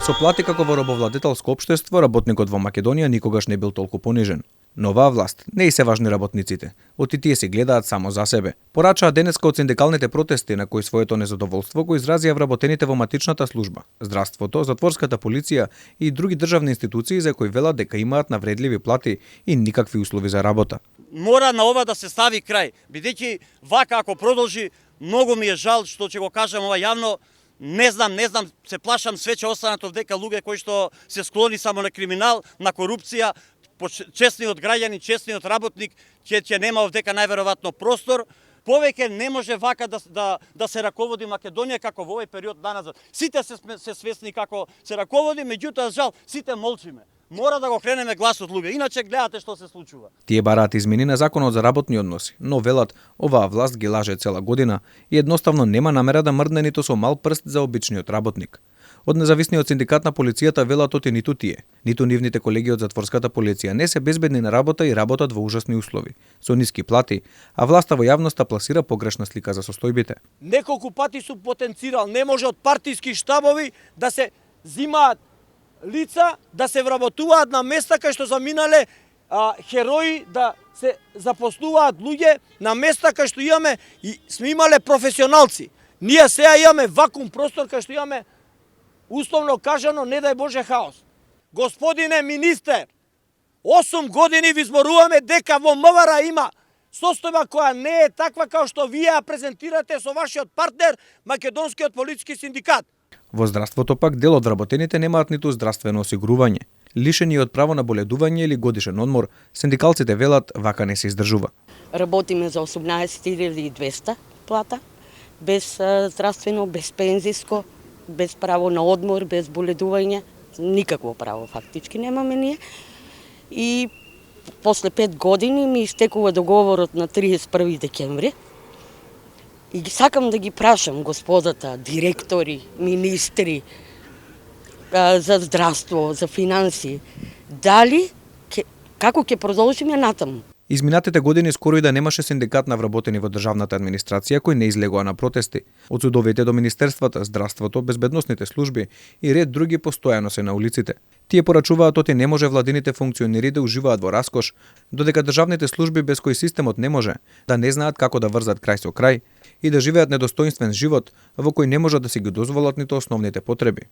Со плати како во робовладетелско општество, работникот во Македонија никогаш не бил толку понижен. Но оваа власт не и се важни работниците, оти тие се гледаат само за себе. Порачаа денеска од синдикалните протести на кои своето незадоволство го изразија вработените во матичната служба, здравството, затворската полиција и други државни институции за кои велат дека имаат навредливи плати и никакви услови за работа. Мора на ова да се стави крај, бидејќи вака ако продолжи, многу ми е жал што ќе го кажам ова јавно. Не знам, се плашам све ќе останат овдека луѓе кои што се склони само на криминал, на корупција, честниот граѓанин, честниот работник ќе нема овдека најверојатно простор. Повеќе не може вака да се раководи Македонија како во овој период даназад. Сите се свесни како се раководи, меѓутоа жал сите молчиме. Мора да го кренеме гласот луѓе, иначе гледате што се случува. Тие бараат измени на законот за работни односи, но велат оваа власт ги лаже цела година и едноставно нема намера да мрдне ниту со мал прст за обичниот работник. Од независниот синдикат на полицијата велат оти ниту тие, ниту нивните колеги од затворската полиција не се безбедни на работа и работат во ужасни услови, со ниски плати, а власта во јавноста пласира погрешна слика за состојбите. Неколку пати сум потенцирал, не може од партиски штабови да се зимаат лица, да се вработуваат на места кај што заминале херои, да се запослуваат луѓе на места кај што имаме и сме имале професионалци. Ние сега имаме вакуум простор кај што имаме, условно кажано, не дај Боже, хаос. Господине министер, 8 години ви зборуваме дека во МВР има состојба која не е таква како што вие ја презентирате со вашиот партнер, Македонскиот полициски синдикат. Во здравството пак дел од вработените немаат ниту здравствено осигурување. Лишени од право на боледување или годишен одмор, синдикалците велат вака не се издржува. Работиме за 18.200 плата, без здравствено, без пензиско, без право на одмор, без боледување, никакво право фактички немаме ние. И после 5 години ми истекува договорот на 31 декември. И сакам да ги прашам господата, директори, министри за здравство, за финанси, дали, како ќе продолжиме натаму? Изминатите години скоро и да немаше синдикат на вработени во државната администрација кои не излегоа на протести. Од судовите до министерствата, здравството, безбедносните служби и ред други постојано се на улиците. Тие порачуваат оти не може владините функционери да уживаат во раскош, додека државните служби без кои системот не може, да не знаат како да врзат крај со крај и да живеат недостоинствен живот во кој не можат да си ги дозволат ниту основните потреби.